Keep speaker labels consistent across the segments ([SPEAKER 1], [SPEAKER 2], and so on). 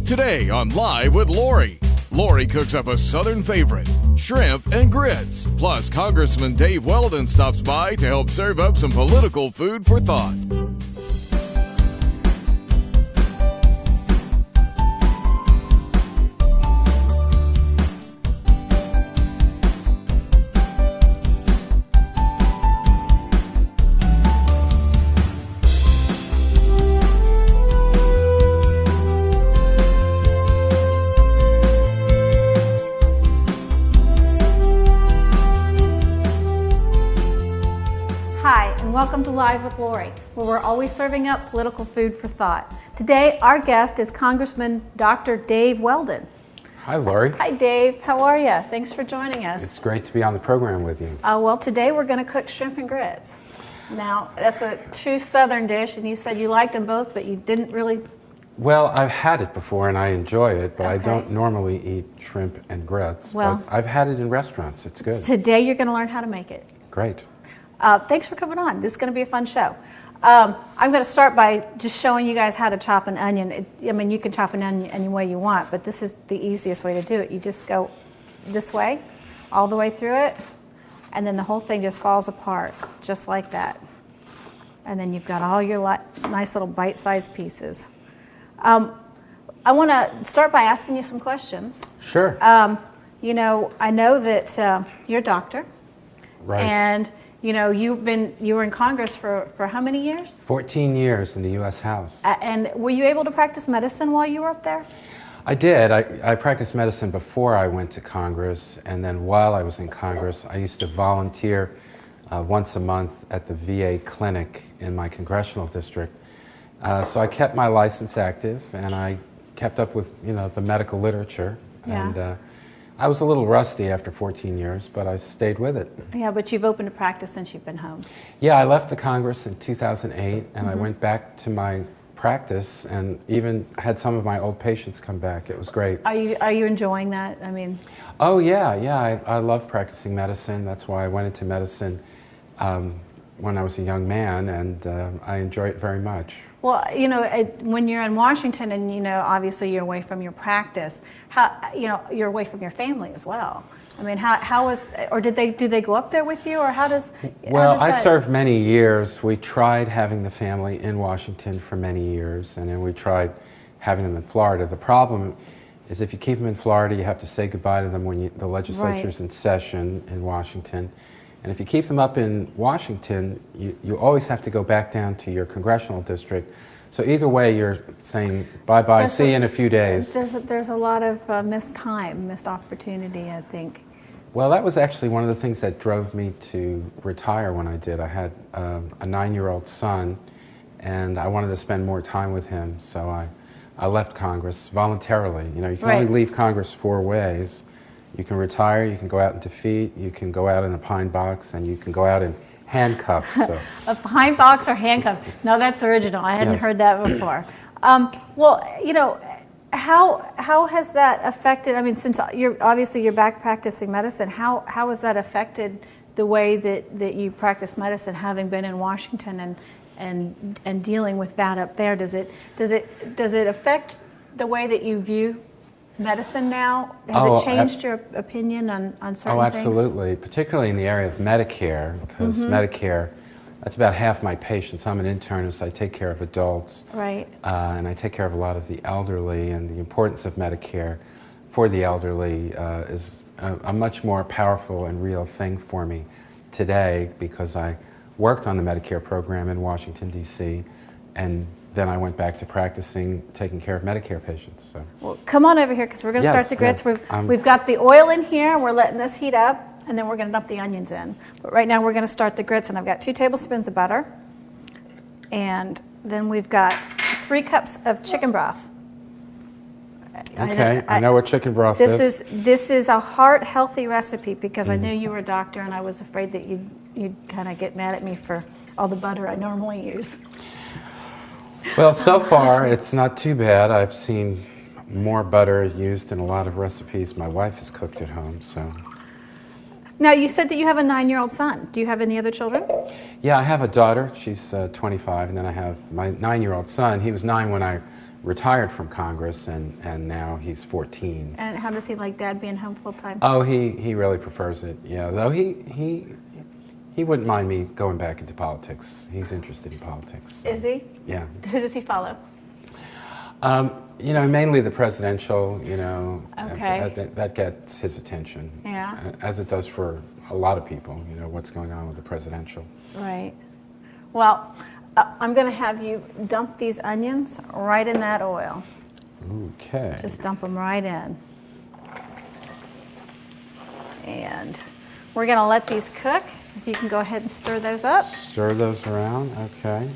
[SPEAKER 1] Today on Live with Lori. Lori cooks up a Southern favorite, shrimp and grits. Plus, Congressman Dave Weldon stops by to help serve up some political food for thought.
[SPEAKER 2] Hi, and welcome to Live with Lori, where we're always serving up political food for thought. Today, our guest is Congressman Dr. Dave Weldon.
[SPEAKER 3] Hi, Lori.
[SPEAKER 2] Hi, Dave. How are you? Thanks for joining us.
[SPEAKER 3] It's great to be on the program with you.
[SPEAKER 2] Well, today we're going to cook shrimp and grits. Now, that's a true Southern dish, and you said you liked them both, but you didn't really...
[SPEAKER 3] Well, I've had it before, and I enjoy it, but
[SPEAKER 2] Okay.
[SPEAKER 3] I don't normally eat shrimp and grits.
[SPEAKER 2] Well-
[SPEAKER 3] but I've had it in restaurants. It's good.
[SPEAKER 2] Today, you're going to learn how to make it.
[SPEAKER 3] Great.
[SPEAKER 2] Thanks for coming on. This is going to be a fun show. I'm going to start by just showing you guys how to chop an onion. I mean, you can chop an onion any way you want, but this is the easiest way to do it. You just go this way, all the way through it, and then the whole thing just falls apart, just like that. And then you've got all your nice little bite-sized pieces. I want to start by asking you some questions.
[SPEAKER 3] Sure.
[SPEAKER 2] You know, I know that you're a doctor.
[SPEAKER 3] Right.
[SPEAKER 2] And you know, you were in Congress for how many years?
[SPEAKER 3] 14 years in the U.S. House.
[SPEAKER 2] And were you able to practice medicine while you were up there?
[SPEAKER 3] I did. I practiced medicine before I went to Congress, and then while I was in Congress, I used to volunteer once a month at the VA clinic in my congressional district. So I kept my license active, and I kept up with, you know, the medical literature.
[SPEAKER 2] Yeah.
[SPEAKER 3] And I was a little rusty after 14 years, but I stayed with it.
[SPEAKER 2] Yeah, but you've opened a practice since you've been home.
[SPEAKER 3] Yeah, I left the Congress in 2008, and I went back to my practice and even had some of my old patients come back. It was great.
[SPEAKER 2] Are you enjoying that? I mean...
[SPEAKER 3] Oh, yeah. I love practicing medicine. That's why I went into medicine when I was a young man, and I enjoy it very much.
[SPEAKER 2] Well, you know, when you're in Washington and, you know, obviously you're away from your practice, you're away from your family as well. I mean, do they go up there with you, or how does...
[SPEAKER 3] Well, I served many years. We tried having the family in Washington for many years, and then we tried having them in Florida. The problem is if you keep them in Florida, you have to say goodbye to them when the legislature's in session in Washington. And if you keep them up in Washington, you always have to go back down to your congressional district. So either way, you're saying bye-bye, see you in a few days.
[SPEAKER 2] There's a lot of missed opportunity, I think.
[SPEAKER 3] Well, that was actually one of the things that drove me to retire when I did. I had a 9-year-old son, and I wanted to spend more time with him, so I left Congress voluntarily. You know, you can only leave Congress 4 ways. You can retire, you can go out in defeat, you can go out in a pine box, and you can go out in handcuffs. So.
[SPEAKER 2] A pine box or handcuffs? No, that's original. I hadn't heard that before. Well, you know, how has that affected, I mean, since you're back practicing medicine, how has that affected the way that you practice medicine, having been in Washington and dealing with that up there? Does it affect the way that you view medicine now? Has it changed your opinion on certain things?
[SPEAKER 3] Oh, absolutely, particularly in the area of Medicare, because Medicare, that's about half my patients. I'm an internist. I take care of adults.
[SPEAKER 2] Right.
[SPEAKER 3] And I take care of a lot of the elderly, and the importance of Medicare for the elderly is a much more powerful and real thing for me today, because I worked on the Medicare program in Washington, D.C., and then I went back to practicing, taking care of Medicare patients. So.
[SPEAKER 2] Well, come on over here, because we're going to start the grits. We've got the oil in here. We're letting this heat up, and then we're going to dump the onions in. But right now we're going to start the grits, and I've got 2 tablespoons of butter, and then we've got 3 cups of chicken broth.
[SPEAKER 3] Okay, I know what chicken broth is.
[SPEAKER 2] This is a heart-healthy recipe, because I knew you were a doctor, and I was afraid that you'd kind of get mad at me for all the butter I normally use.
[SPEAKER 3] Well, so far, it's not too bad. I've seen more butter used in a lot of recipes my wife has cooked at home, so...
[SPEAKER 2] Now, you said that you have a 9-year-old son. Do you have any other children?
[SPEAKER 3] Yeah, I have a daughter. She's 25, and then I have my 9-year-old son. He was 9 when I retired from Congress, and now he's 14.
[SPEAKER 2] And how does he like Dad being home full time?
[SPEAKER 3] Oh, he really prefers it. Yeah, though he wouldn't mind me going back into politics. He's interested in politics. So.
[SPEAKER 2] Is he?
[SPEAKER 3] Yeah.
[SPEAKER 2] Who does he follow?
[SPEAKER 3] Mainly the presidential.
[SPEAKER 2] Okay.
[SPEAKER 3] That gets his attention.
[SPEAKER 2] Yeah.
[SPEAKER 3] As it does for a lot of people. What's going on with the presidential.
[SPEAKER 2] Right. Well, I'm going to have you dump these onions right in that oil.
[SPEAKER 3] Okay.
[SPEAKER 2] Just dump them right in. And we're going to let these cook. If you can go ahead and stir those up.
[SPEAKER 3] Stir those around, okay.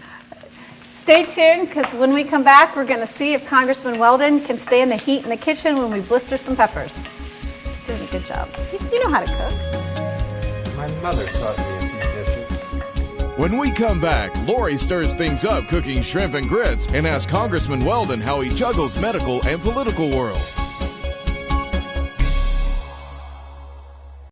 [SPEAKER 2] Stay tuned, because when we come back, we're going to see if Congressman Weldon can stay in the heat in the kitchen when we blister some peppers. Doing a good job. You know how to cook.
[SPEAKER 3] My mother taught me a few dishes.
[SPEAKER 1] When we come back, Lori stirs things up cooking shrimp and grits and asks Congressman Weldon how he juggles medical and political worlds.